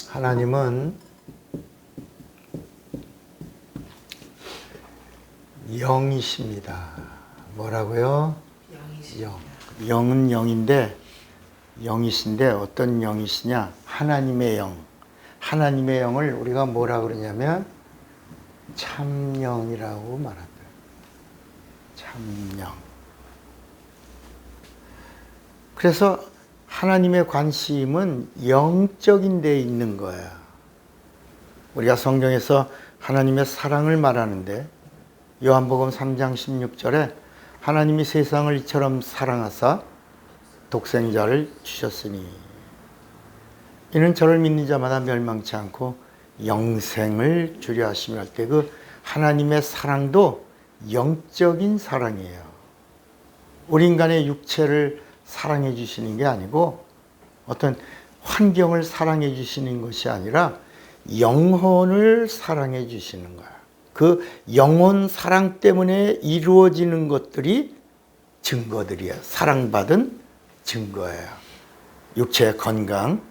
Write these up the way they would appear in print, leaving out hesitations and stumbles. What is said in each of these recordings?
하나님은 영이십니다. 뭐라고요? 영. 영은 영인데, 영이신데 어떤 영이시냐? 하나님의 영. 하나님의 영을 우리가 뭐라 그러냐면 참영이라고 말한다. 참영. 그래서 하나님의 관심은 영적인 데 있는 거야. 우리가 성경에서 하나님의 사랑을 말하는데 요한복음 3장 16절에 하나님이 세상을 이처럼 사랑하사 독생자를 주셨으니 이는 저를 믿는 자마다 멸망치 않고 영생을 주려 하심이라 할 때 그 하나님의 사랑도 영적인 사랑이에요. 우리 인간의 육체를 사랑해 주시는 게 아니고 어떤 환경을 사랑해 주시는 것이 아니라 영혼을 사랑해 주시는 거야. 그 영혼 사랑 때문에 이루어지는 것들이 증거들이야. 사랑받은 증거예요. 육체의 건강,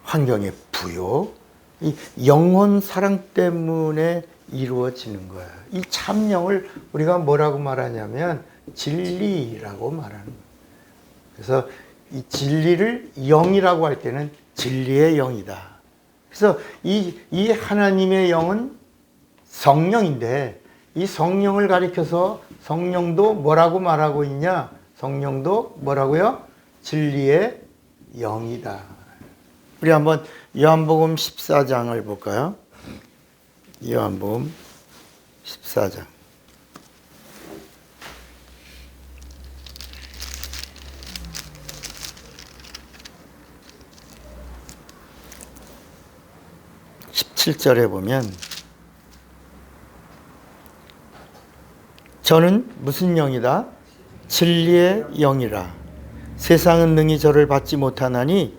환경의 부요, 이 영혼 사랑 때문에 이루어지는 거야. 이 참영을 우리가 뭐라고 말하냐면 진리라고 말하는 거야. 그래서 이 진리를 영이라고 할 때는 진리의 영이다. 그래서 이 하나님의 영은 성령인데 이 성령을 가리켜서 성령도 뭐라고 말하고 있냐? 성령도 뭐라고요? 진리의 영이다. 우리 한번 요한복음 14장을 볼까요? 요한복음 14장. (17절에) 보면 저는 무슨 영이다? 진리의 영이라. 세상은 능히 저를 받지 못하나니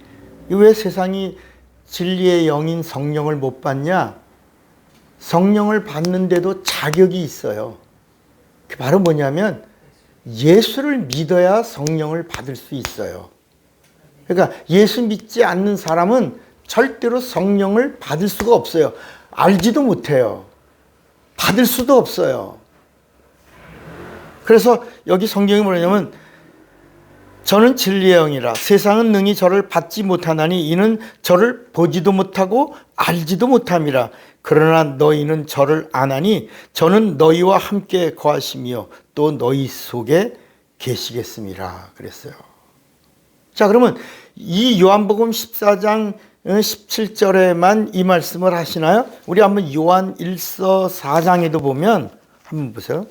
왜 세상이 진리의 영인 성령을 못 받냐? 성령을 받는데도 자격이 있어요. 그게 바로 뭐냐면 예수를 믿어야 성령을 받을 수 있어요. 그러니까 예수 믿지 않는 사람은 절대로 성령을 받을 수가 없어요. 알지도 못해요. 받을 수도 없어요. 그래서 여기 성경이 뭐냐면 저는 진리의 영이라 세상은 능히 저를 받지 못하나니 이는 저를 보지도 못하고 알지도 못함이라. 그러나 너희는 저를 아나니 저는 너희와 함께 거하시며 또 너희 속에 계시겠습니다. 그랬어요. 자, 그러면 이 요한복음 14장 17절에만 이 말씀을 하시나요? 우리 한번 요한 1서 4장에도 보면 한번 보세요.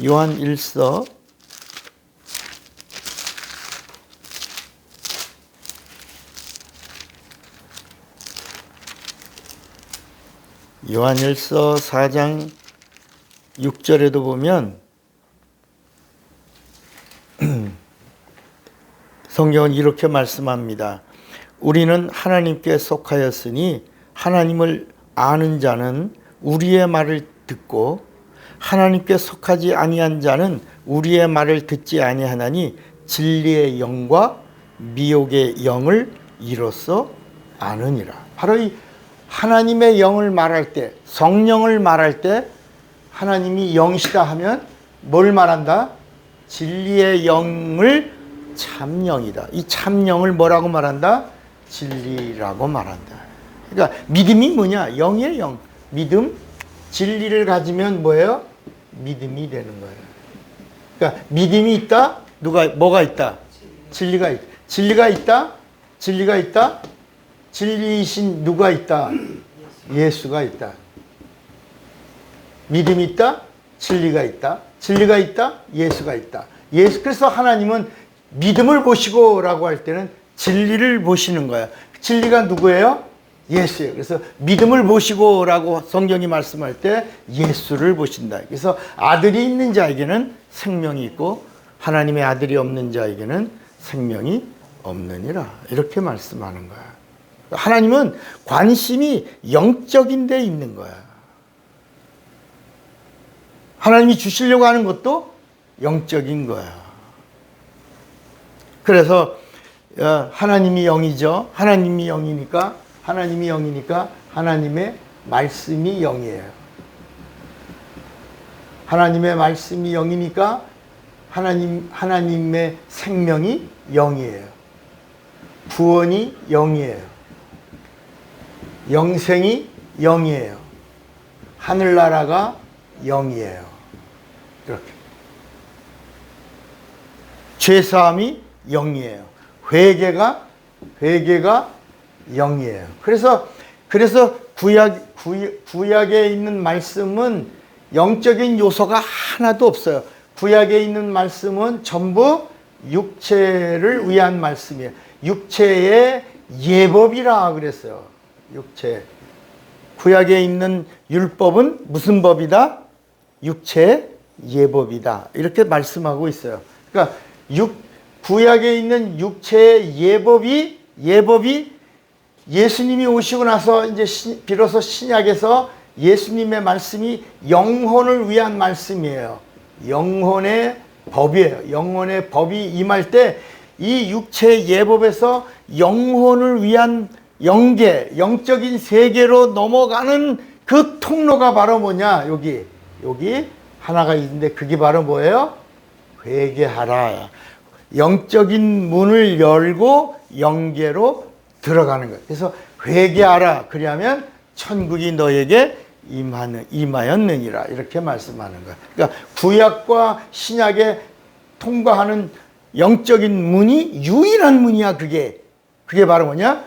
요한 1서 4장 6절에도 보면 성경은 이렇게 말씀합니다. 우리는 하나님께 속하였으니 하나님을 아는 자는 우리의 말을 듣고 하나님께 속하지 아니한 자는 우리의 말을 듣지 아니하나니 진리의 영과 미혹의 영을 이로써 아느니라. 바로 이 하나님의 영을 말할 때, 성령을 말할 때 하나님이 영이시다 하면 뭘 말한다? 진리의 영을 참영이다. 이 참영을 뭐라고 말한다? 진리라고 말한다. 그러니까 믿음이 뭐냐? 영이에요, 영. 믿음, 진리를 가지면 뭐예요? 믿음이 되는 거예요. 그러니까 믿음이 있다? 뭐가 있다? 진리가 있다. 진리가 있다? 진리가 있다? 진리이신 누가 있다? 예수가 있다. 믿음이 있다? 진리가 있다. 진리가 있다? 예수가 있다. 그래서 하나님은 믿음을 보시고 라고 할 때는 진리를 보시는 거야. 진리가 누구예요? 예수예요. 그래서 믿음을 보시고 라고 성경이 말씀할 때 예수를 보신다. 그래서 아들이 있는 자에게는 생명이 있고 하나님의 아들이 없는 자에게는 생명이 없느니라. 이렇게 말씀하는 거야. 하나님은 관심이 영적인 데 있는 거야. 하나님이 주시려고 하는 것도 영적인 거야. 그래서 하나님이 영이죠. 하나님이 영이니까 하나님의 말씀이 영이에요. 하나님의 말씀이 영이니까 하나님의 생명이 영이에요. 구원이 영이에요. 영생이 영이에요. 하늘나라가 영이에요. 이렇게. 죄사함이 영이에요. 회개가 영이에요. 그래서 구약에 있는 말씀은 영적인 요소가 하나도 없어요. 구약에 있는 말씀은 전부 육체를 위한 말씀이에요. 육체의 예법이라 그랬어요. 육체. 구약에 있는 율법은 무슨 법이다? 육체의 예법이다. 이렇게 말씀하고 있어요. 그러니까 구약에 있는 육체의 예법이 예수님이 오시고 나서 이제 비로소 신약에서 예수님의 말씀이 영혼을 위한 말씀이에요. 영혼의 법이에요. 영혼의 법이 임할 때 이 육체의 예법에서 영혼을 위한 영적인 세계로 넘어가는 그 통로가 바로 뭐냐? 여기 하나가 있는데 그게 바로 뭐예요? 회개하라. 영적인 문을 열고 영계로 들어가는 거예요. 그래서 회개하라. 그러면 천국이 너에게 임하였느니라. 이렇게 말씀하는 거예요. 그러니까 구약과 신약에 통과하는 영적인 문이 유일한 문이야. 그게 바로 뭐냐?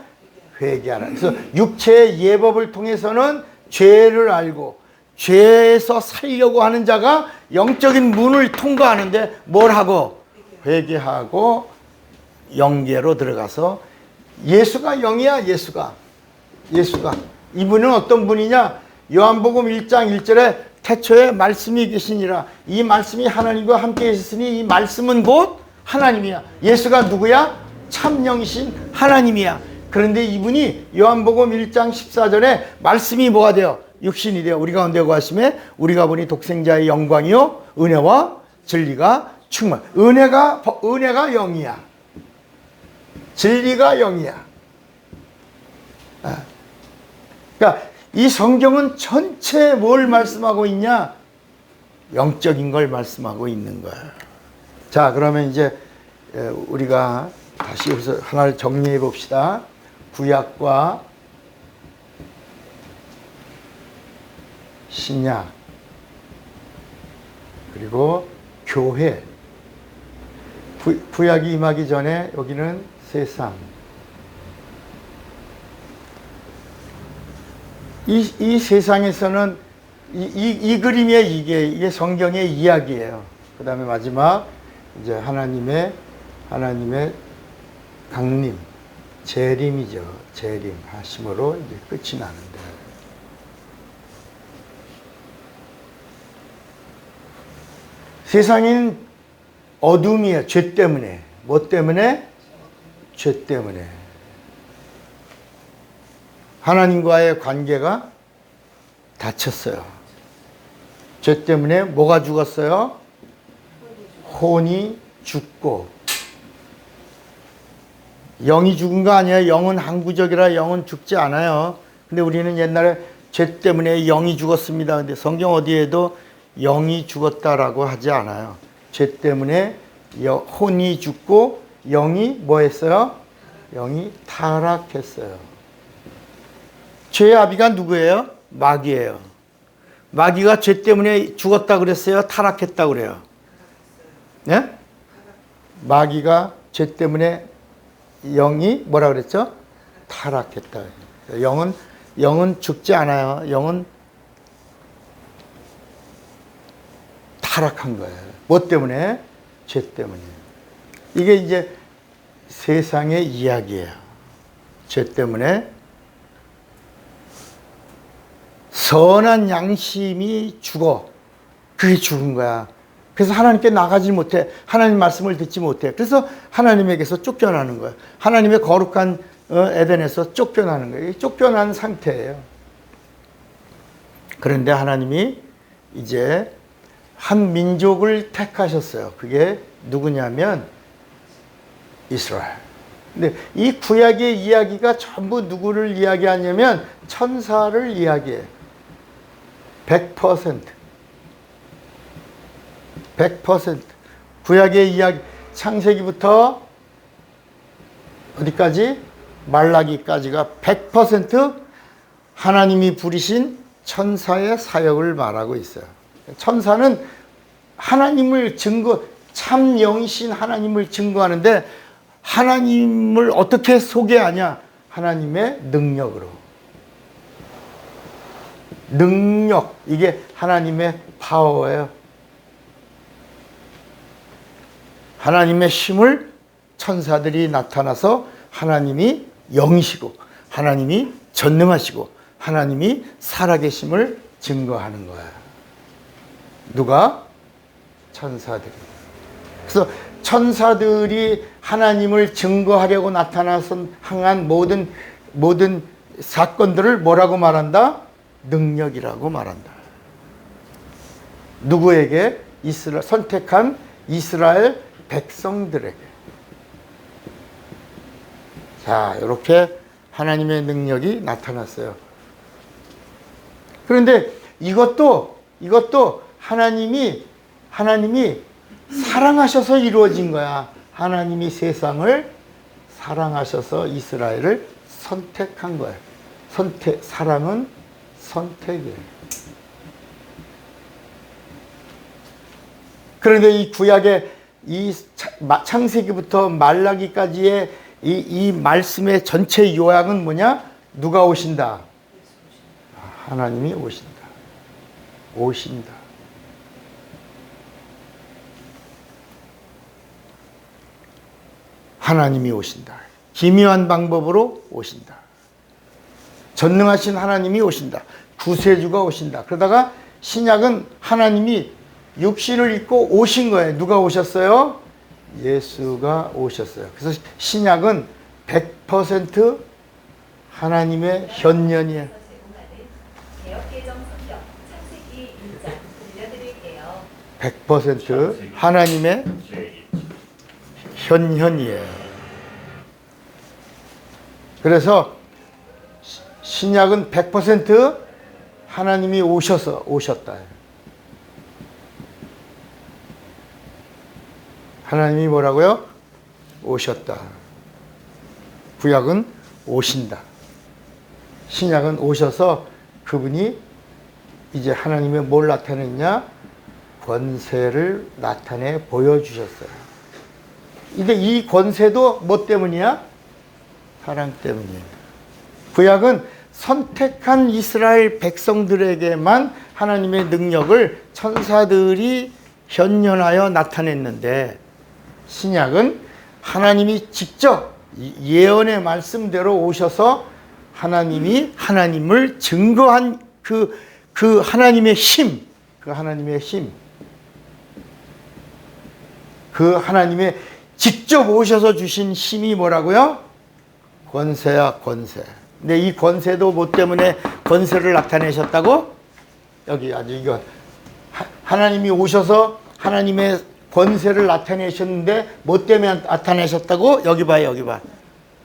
회개하라. 그래서 육체의 예법을 통해서는 죄를 알고 죄에서 살려고 하는 자가 영적인 문을 통과하는데 뭘 하고? 회개하고 영계로 들어가서 예수가 영이야. 예수가 이분은 어떤 분이냐? 요한복음 1장 1절에 태초에 말씀이 계시니라. 이 말씀이 하나님과 함께 계셨으니 이 말씀은 곧 하나님이야. 예수가 누구야? 참영이신 하나님이야. 그런데 이분이 요한복음 1장 14절에 말씀이 뭐가 돼요? 육신이 돼요. 우리 가운데 거하심에 우리가 보니 독생자의 영광이요 은혜와 진리가 충만. 은혜가 영이야. 진리가 영이야. 그러니까 이 성경은 전체 뭘 말씀하고 있냐? 영적인 걸 말씀하고 있는 거야. 자, 그러면 이제 우리가 다시 여기서 하나를 정리해 봅시다. 구약과 신약, 그리고 교회. 구약이 임하기 전에 여기는 세상. 이 세상에서는 이 그림의 이게 성경의 이야기예요. 그 다음에 마지막 이제 하나님의 강림, 재림이죠. 재림 하심으로 이제 끝이 나는데. 세상인 어둠이에요. 죄 때문에. 뭐 때문에? 죄 때문에. 하나님과의 관계가 닫혔어요. 죄 때문에 뭐가 죽었어요? 혼이 죽고. 영이 죽은 거 아니에요. 영은 항구적이라 영은 죽지 않아요. 근데 우리는 옛날에 죄 때문에 영이 죽었습니다. 근데 성경 어디에도 영이 죽었다라고 하지 않아요. 죄 때문에 혼이 죽고 영이 뭐 했어요? 영이 타락했어요. 죄의 아비가 누구예요? 마귀예요. 마귀가 죄 때문에 죽었다 그랬어요? 타락했다 그래요? 네? 마귀가 죄 때문에 영이 뭐라 그랬죠? 타락했다. 영은 죽지 않아요. 영은 타락한 거예요. 뭐 때문에? 죄 때문에. 이게 이제 세상의 이야기예요. 죄 때문에 선한 양심이 죽어. 그게 죽은 거야. 그래서 하나님께 나가지 못해. 하나님 말씀을 듣지 못해. 그래서 하나님에게서 쫓겨나는 거예요. 하나님의 거룩한 에덴에서 쫓겨나는 거예요. 쫓겨난 상태예요. 그런데 하나님이 이제 한 민족을 택하셨어요. 그게 누구냐면 이스라엘. 근데 이 구약의 이야기가 전부 누구를 이야기하냐면 천사를 이야기해. 100%. 100%. 구약의 이야기, 창세기부터 어디까지? 말라기까지가 100% 하나님이 부리신 천사의 사역을 말하고 있어요. 천사는 하나님을 참 영이신 하나님을 증거하는데 하나님을 어떻게 소개하냐? 하나님의 능력으로. 능력, 이게 하나님의 파워예요. 하나님의 힘을 천사들이 나타나서 하나님이 영이시고 하나님이 전능하시고 하나님이 살아계심을 증거하는 거예요. 누가? 천사들이. 그래서 천사들이 하나님을 증거하려고 나타나서 행한 모든 사건들을 뭐라고 말한다? 능력이라고 말한다. 누구에게? 선택한 이스라엘 백성들에게. 자, 이렇게 하나님의 능력이 나타났어요. 그런데 이것도 하나님이 사랑하셔서 이루어진 거야. 하나님이 세상을 사랑하셔서 이스라엘을 선택한 거예요. 사랑은 선택이에요. 그런데 이 구약의 이 창세기부터 말라기까지의 이 말씀의 전체 요약은 뭐냐? 누가 오신다? 하나님이 오신다. 오신다. 하나님이 오신다. 기묘한 방법으로 오신다. 전능하신 하나님이 오신다. 구세주가 오신다. 그러다가 신약은 하나님이 육신을 입고 오신 거예요. 누가 오셨어요? 예수가 오셨어요. 그래서 신약은 100% 하나님의 현년이에요. 100% 하나님의 현현이에요. 그래서 신약은 100% 하나님이 오셨다. 하나님이 뭐라고요? 오셨다. 구약은 오신다. 신약은 오셔서 그분이 이제 하나님의 뭘 나타냈냐? 권세를 나타내 보여주셨어요. 근데 이 권세도 뭐 때문이야? 사랑 때문이에요. 구약은 선택한 이스라엘 백성들에게만 하나님의 능력을 천사들이 현현하여 나타냈는데 신약은 하나님이 직접 예언의 말씀대로 오셔서 하나님을 증거한 그 하나님의 힘, 그 하나님의 직접 오셔서 주신 힘이 뭐라고요? 권세야, 권세. 근데 이 권세도 뭐 때문에 권세를 나타내셨다고? 여기 아주 이거 하나님이 오셔서 하나님의 권세를 나타내셨는데 뭐 때문에 나타내셨다고? 여기 봐.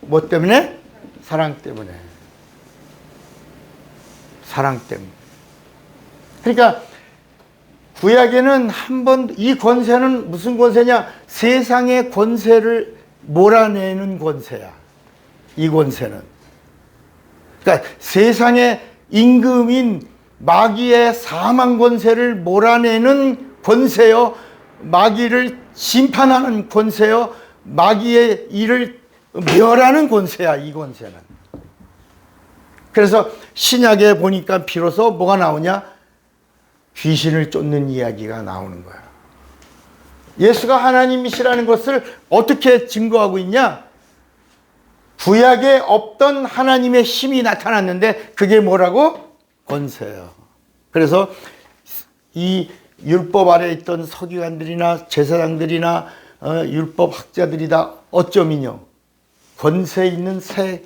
뭐 때문에? 사랑 때문에. 사랑 때문에. 그러니까 구약에는 이 권세는 무슨 권세냐? 세상의 권세를 몰아내는 권세야. 이 권세는. 그러니까 세상의 임금인 마귀의 사망 권세를 몰아내는 권세요. 마귀를 심판하는 권세요. 마귀의 일을 멸하는 권세야, 이 권세는. 그래서 신약에 보니까 비로소 뭐가 나오냐? 귀신을 쫓는 이야기가 나오는 거야. 예수가 하나님이시라는 것을 어떻게 증거하고 있냐? 구약에 없던 하나님의 힘이 나타났는데 그게 뭐라고? 권세예요. 그래서 이 율법 아래에 있던 서기관들이나 제사장들이나 율법 학자들이 다 어쩌면요? 권세 있는 새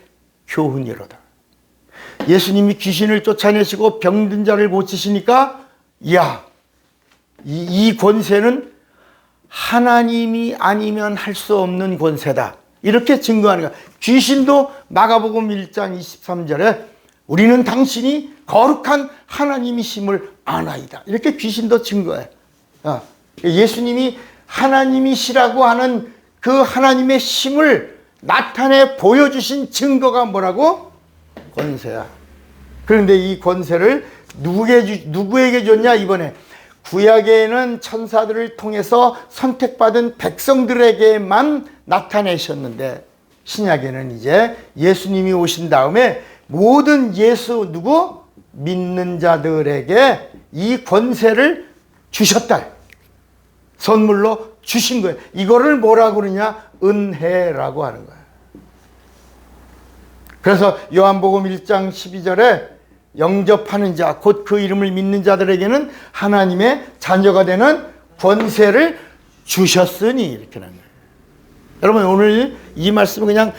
교훈이로다. 예수님이 귀신을 쫓아내시고 병든 자를 고치시니까 이 권세는 하나님이 아니면 할 수 없는 권세다. 이렇게 증거하는 거야. 귀신도 마가복음 1장 23절에 우리는 당신이 거룩한 하나님이심을 아나이다. 이렇게 귀신도 증거해. 예수님이 하나님이시라고 하는 그 하나님의 심을 나타내 보여주신 증거가 뭐라고? 권세야. 그런데 이 권세를 누구에게 줬냐? 이번에 구약에는 천사들을 통해서 선택받은 백성들에게만 나타내셨는데 신약에는 이제 예수님이 오신 다음에 모든 누구? 믿는 자들에게 이 권세를 주셨다. 선물로 주신 거예요. 이거를 뭐라고 그러냐? 은혜라고 하는 거예요. 그래서 요한복음 1장 12절에 영접하는 자, 곧 그 이름을 믿는 자들에게는 하나님의 자녀가 되는 권세를 주셨으니 이렇게 하는 거예요. 여러분 오늘 이 말씀은 그냥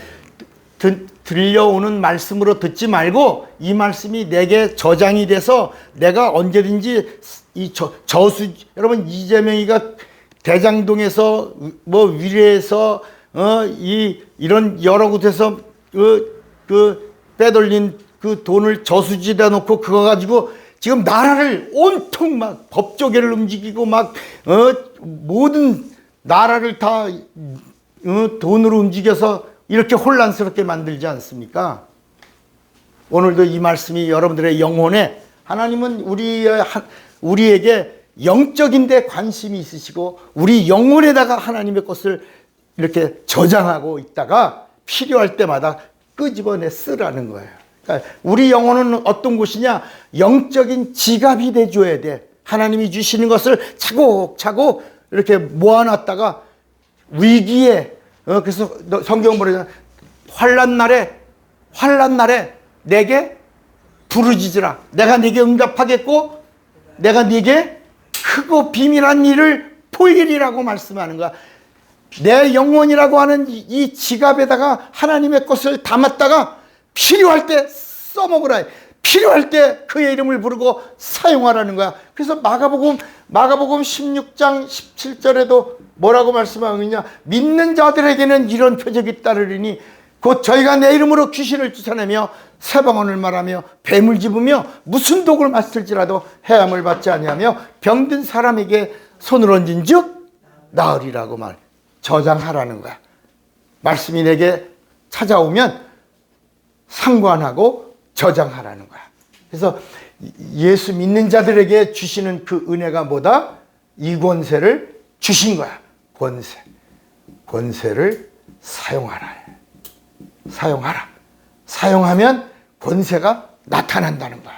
들려오는 말씀으로 듣지 말고 이 말씀이 내게 저장이 돼서 내가 언제든지 여러분 이재명이가 대장동에서 뭐 위례에서 이런 여러 곳에서 빼돌린 그 돈을 저수지에다 놓고 그거 가지고 지금 나라를 온통 막 법조계를 움직이고 막 모든 나라를 다 돈으로 움직여서 이렇게 혼란스럽게 만들지 않습니까? 오늘도 이 말씀이 여러분들의 영혼에 하나님은 우리에게 영적인 데 관심이 있으시고 우리 영혼에다가 하나님의 것을 이렇게 저장하고 있다가 필요할 때마다 끄집어내 쓰라는 거예요. 그러니까 우리 영혼은 어떤 곳이냐? 영적인 지갑이 돼줘야 돼. 하나님이 주시는 것을 차곡차곡 이렇게 모아놨다가 위기에 그래서 성경 보면 환난 날에 내게 부르짖으라. 내가 네게 응답하겠고 내가 네게 크고 비밀한 일을 보이리라고 말씀하는 거야. 내 영혼이라고 하는 이 지갑에다가 하나님의 것을 담았다가 필요할 때 써먹으라. 필요할 때 그의 이름을 부르고 사용하라는 거야. 그래서 마가복음 16장 17절에도 뭐라고 말씀하고 있냐? 믿는 자들에게는 이런 표적이 따르리니 곧 저희가 내 이름으로 귀신을 쫓아내며 새방언을 말하며 뱀을 집으며 무슨 독을 마실지라도 해함을 받지 아니하며 병든 사람에게 손을 얹은 즉 나으리라고 저장하라는 거야. 말씀이 내게 찾아오면 상관하고 저장하라는 거야. 그래서 예수 믿는 자들에게 주시는 그 은혜가 뭐다? 이 권세를 주신 거야. 권세를 사용하라. 사용하면 권세가 나타난다는 거야.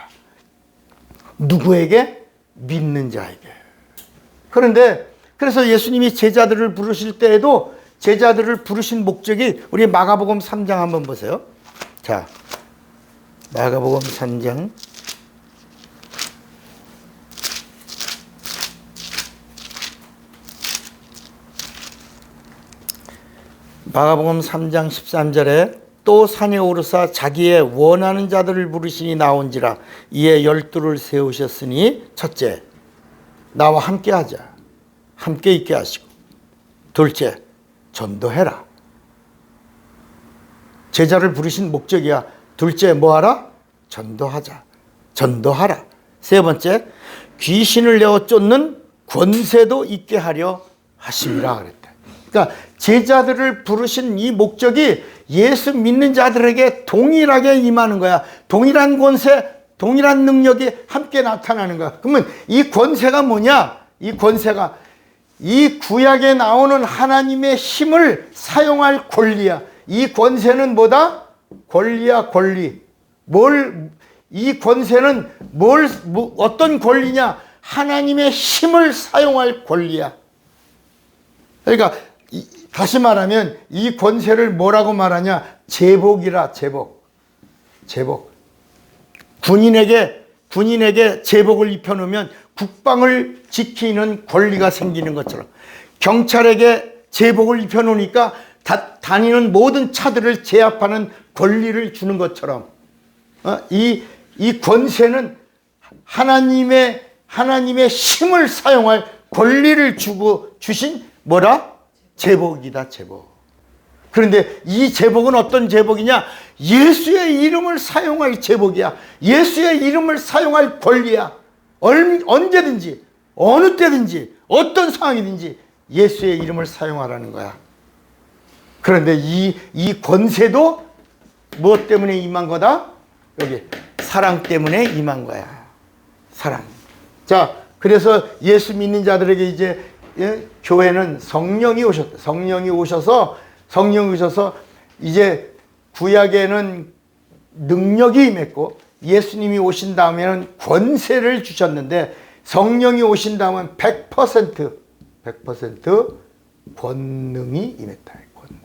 누구에게? 믿는 자에게. 그래서 예수님이 제자들을 부르실 때에도 제자들을 부르신 목적이 우리 마가복음 3장 한번 보세요. 자, 마가복음 3장 마가복음 3장 13절에 또 산에 오르사 자기의 원하는 자들을 부르시니 나온지라 이에 12를 세우셨으니 첫째 나와 함께 하자. 함께 있게 하시고 둘째 전도해라. 제자를 부르신 목적이야. 둘째 뭐하라? 전도하라. 세 번째 귀신을 내어 쫓는 권세도 있게 하려 하심이라 그랬다. 그러니까 제자들을 부르신 이 목적이 예수 믿는 자들에게 동일하게 임하는 거야. 동일한 권세, 동일한 능력이 함께 나타나는 거야. 그러면 이 권세가 뭐냐? 이 구약에 나오는 하나님의 힘을 사용할 권리야. 이 권세는 뭐다? 권리야, 권리. 이 권세는 어떤 권리냐? 하나님의 힘을 사용할 권리야. 그러니까 다시 말하면 이 권세를 뭐라고 말하냐? 제복이라, 제복. 군인에게 제복을 입혀놓으면 국방을 지키는 권리가 생기는 것처럼 경찰에게 제복을 입혀놓으니까 다니는 모든 차들을 제압하는 권리를 주는 것처럼 이 권세는 하나님의 힘을 사용할 권리를 주신 뭐라? 제복이다, 제복. 그런데 이 제복은 어떤 제복이냐? 예수의 이름을 사용할 제복이야. 예수의 이름을 사용할 권리야. 언제든지 어느 때든지 어떤 상황이든지 예수의 이름을 사용하라는 거야. 그런데 이 권세도 무엇 때문에 임한 거다? 여기 사랑 때문에 임한 거야. 사랑. 자, 그래서 예수 믿는 자들에게 이제 교회는 성령이 오셨다. 성령이 오셔서 이제 구약에는 능력이 임했고 예수님이 오신 다음에는 권세를 주셨는데 성령이 오신 다음은 100% 권능이 임했다. 권능.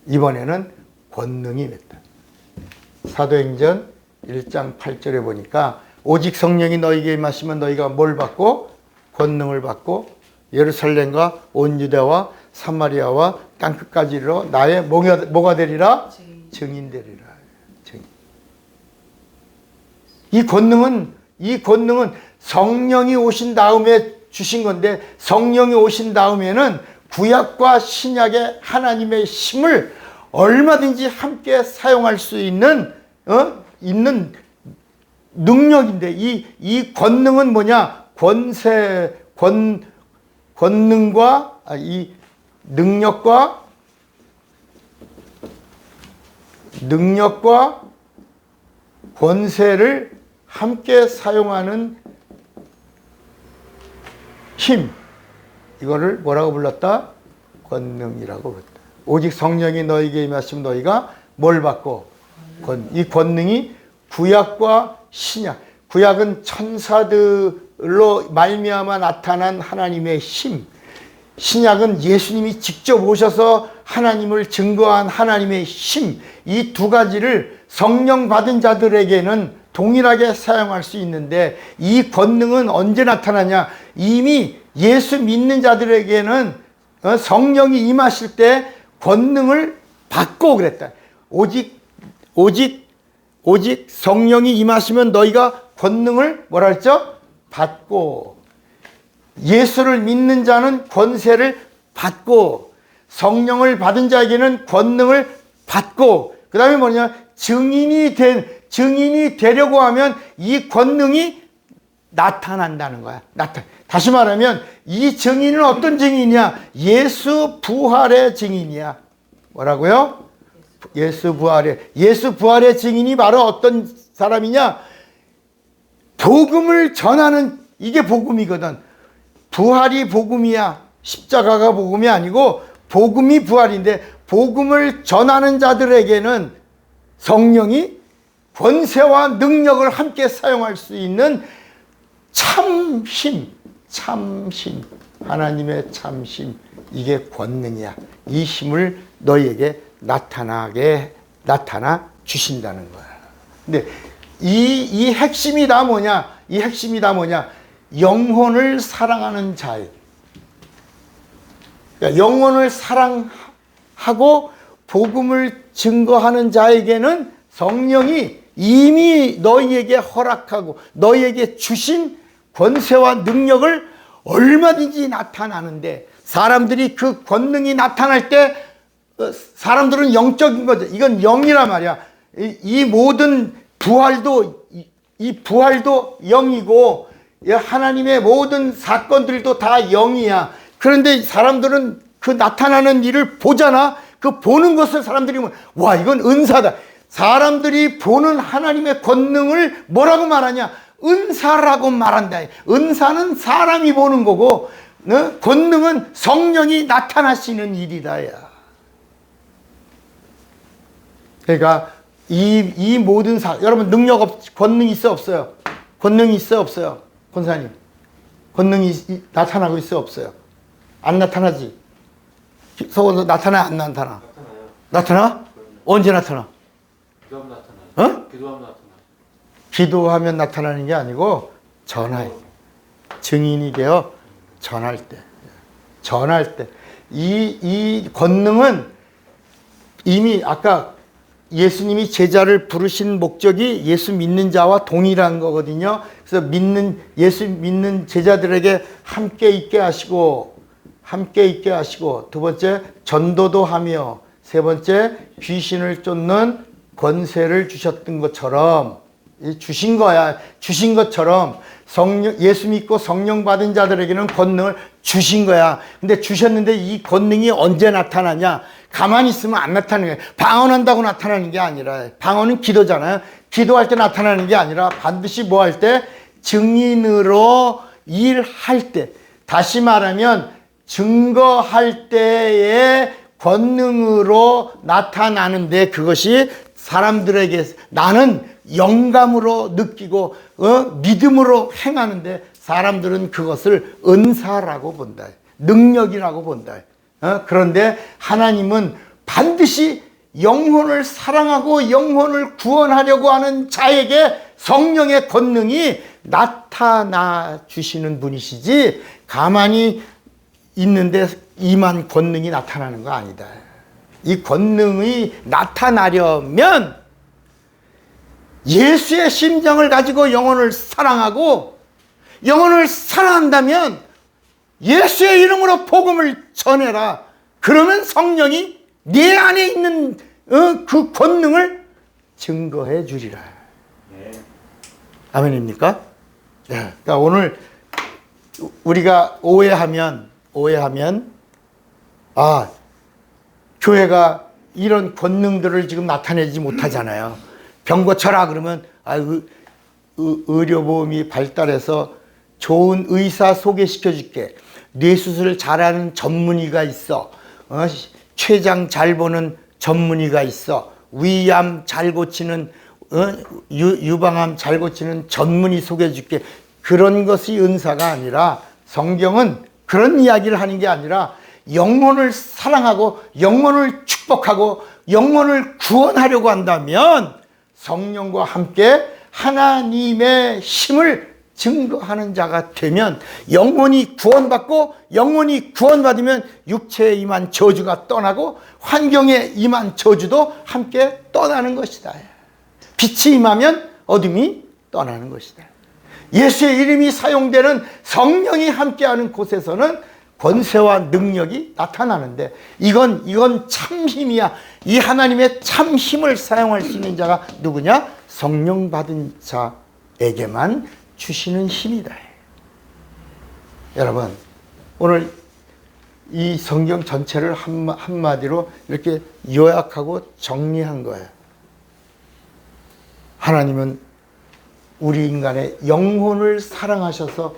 이번에는 권능이 임했다. 사도행전 1장 8절에 보니까 오직 성령이 너희에게 임하시면 너희가 뭘 받고? 권능을 받고 예루살렘과 온 유대와 사마리아와 땅끝까지 이르러 나의 뭐가 되리라? 증인 되리라. 증인. 이 권능은 성령이 오신 다음에 주신 건데 성령이 오신 다음에는 구약과 신약의 하나님의 힘을 얼마든지 함께 사용할 수 있는 능력인데 이 권능은 뭐냐? 권능과 이 능력과 권세를 함께 사용하는 힘. 이거를 뭐라고 불렀다? 권능이라고 불렀다. 오직 성령이 너희에게 임하시면 너희가 뭘 받고? 이 권능이 구약과 신약. 구약은 천사들로 말미암아 나타난 하나님의 힘. 신약은 예수님이 직접 오셔서 하나님을 증거한 하나님의 힘. 이 두 가지를 성령 받은 자들에게는 동일하게 사용할 수 있는데 이 권능은 언제 나타나냐? 이미 예수 믿는 자들에게는 성령이 임하실 때 권능을 받고 그랬다. 오직 성령이 임하시면 너희가 권능을 뭐라 했죠? 받고. 예수를 믿는 자는 권세를 받고 성령을 받은 자에게는 권능을 받고 그 다음에 뭐냐? 증인이 되려고 하면 이 권능이 나타난다는 거야. 다시 말하면 이 증인은 어떤 증인이야? 예수 부활의 증인이야. 뭐라고요? 예수 부활의 증인이 바로 어떤 사람이냐? 복음을 전하는, 이게 복음이거든. 부활이 복음이야. 십자가가 복음이 아니고 복음이 부활인데 복음을 전하는 자들에게는 성령이 권세와 능력을 함께 사용할 수 있는 참힘, 하나님의 참힘, 이게 권능이야. 이 힘을 너희에게 나타나 주신다는 거야. 근데 이 핵심이 다 뭐냐? 영혼을 사랑하는 자예요. 그러니까 영혼을 사랑하고 복음을 증거하는 자에게는 성령이 이미 너희에게 허락하고 너희에게 주신 권세와 능력을 얼마든지 나타나는데 사람들이 그 권능이 나타날 때 사람들은 영적인 거죠. 이건 영이란 말이야. 이 모든 부활도 영이고 하나님의 모든 사건들도 다 영이야. 그런데 사람들은 그 나타나는 일을 보잖아. 그 보는 것을 사람들이 와, 이건 은사다. 사람들이 보는 하나님의 권능을 뭐라고 말하냐? 은사라고 말한다. 은사는 사람이 보는 거고 권능은 성령이 나타나시는 일이다. 야. 그러니까 이 모든 여러분 권능이 있어 없어요? 권능이 있어 없어요? 권사님, 권능이 나타나고 있어 없어요? 안 나타나지? 서울서 나타나 안 나타나? 나타나? 언제 나타나? 기도하면 나타나요. 어? 기도하면 나타나요. 기도하면 나타나는 게 아니고 전할 증인이 되어 전할 때 이 권능은 이미 아까 예수님이 제자를 부르신 목적이 예수 믿는 자와 동일한 거거든요. 그래서 예수 믿는 제자들에게 함께 있게 하시고 두 번째 전도도 하며 세 번째, 귀신을 쫓는 권세를 주셨던 것처럼, 주신 거야. 주신 것처럼 예수 믿고 성령 받은 자들에게는 권능을 주신 거야. 근데 주셨는데 이 권능이 언제 나타나냐? 가만히 있으면 안 나타나는 거예요. 방언한다고 나타나는 게 아니라, 방언은 기도잖아요. 기도할 때 나타나는 게 아니라 반드시 뭐 할 때? 증인으로 일할 때. 다시 말하면 증거할 때의 권능으로 나타나는데, 그것이 사람들에게 나는 영감으로 느끼고 믿음으로 행하는데, 사람들은 그것을 은사라고 본다. 능력이라고 본다. 그런데 하나님은 반드시 영혼을 사랑하고 영혼을 구원하려고 하는 자에게 성령의 권능이 나타나 주시는 분이시지, 가만히 있는데 이만 권능이 나타나는 거 아니다. 이 권능이 나타나려면 예수의 심정을 가지고 영혼을 사랑하고, 영혼을 사랑한다면 예수의 이름으로 복음을 전해라. 그러면 성령이 내 안에 있는 그 권능을 증거해 주리라. 네. 아멘입니까? 네. 그러니까 오늘 우리가 오해하면 교회가 이런 권능들을 지금 나타내지 못하잖아요. 병 고쳐라 그러면 의료보험이 발달해서 좋은 의사 소개시켜 줄게. 뇌수술을 잘하는 전문의가 있어. 췌장 잘 보는 전문의가 있어. 위암 잘 고치는 유방암 잘 고치는 전문의 소개해 줄게. 그런 것이 은사가 아니라, 성경은 그런 이야기를 하는 게 아니라 영혼을 사랑하고 영혼을 축복하고 영혼을 구원하려고 한다면 성령과 함께 하나님의 힘을 증거하는 자가 되면, 영혼이 구원받고 영혼이 구원받으면 육체에 임한 저주가 떠나고 환경에 임한 저주도 함께 떠나는 것이다. 빛이 임하면 어둠이 떠나는 것이다. 예수의 이름이 사용되는, 성령이 함께하는 곳에서는 권세와 능력이 나타나는데, 이건 참 힘이야. 이 하나님의 참 힘을 사용할 수 있는 자가 누구냐? 성령 받은 자에게만 주시는 힘이다. 여러분, 오늘 이 성경 전체를 한마디로 이렇게 요약하고 정리한 거예요. 하나님은 우리 인간의 영혼을 사랑하셔서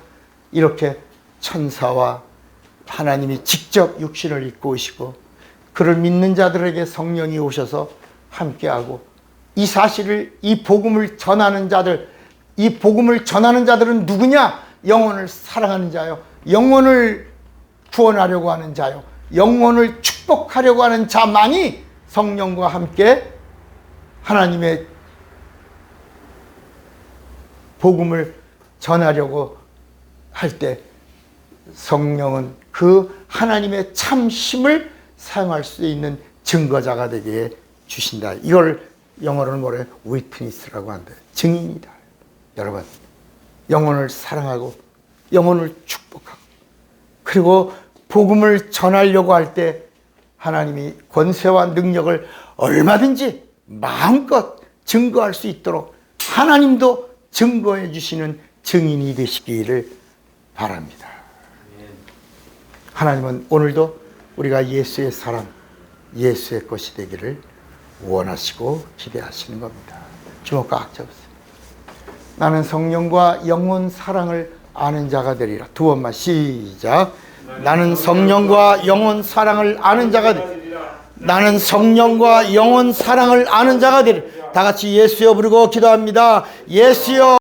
이렇게 천사와 하나님이 직접 육신을 입고 오시고, 그를 믿는 자들에게 성령이 오셔서 함께하고, 이 사실을, 이 복음을 전하는 자들, 이 복음을 전하는 자들은 누구냐? 영혼을 사랑하는 자요, 영혼을 구원하려고 하는 자요, 영혼을 축복하려고 하는 자만이 성령과 함께 하나님의 복음을 전하려고 할 때 성령은 그 하나님의 참 힘을 사용할 수 있는 증거자가 되게 주신다. 이걸 영어로는 뭐래요? 위트니스라고 한다. 증인이다. 여러분, 영혼을 사랑하고 영혼을 축복하고, 그리고 복음을 전하려고 할 때 하나님이 권세와 능력을 얼마든지 마음껏 증거할 수 있도록 하나님도 증거해 주시는 증인이 되시기를 바랍니다. 하나님은 오늘도 우리가 예수의 사람, 예수의 것이 되기를 원하시고 기대하시는 겁니다. 주먹 꽉 잡으세요. 나는 성령과 영혼 사랑을 아는 자가 되리라. 두 번만 시작. 나는 성령과 영혼 사랑을 아는 자가 되리라. 나는 성령과 영혼 사랑을 아는 자가 되리라. 다 같이 예수여 부르고 기도합니다. 예수여.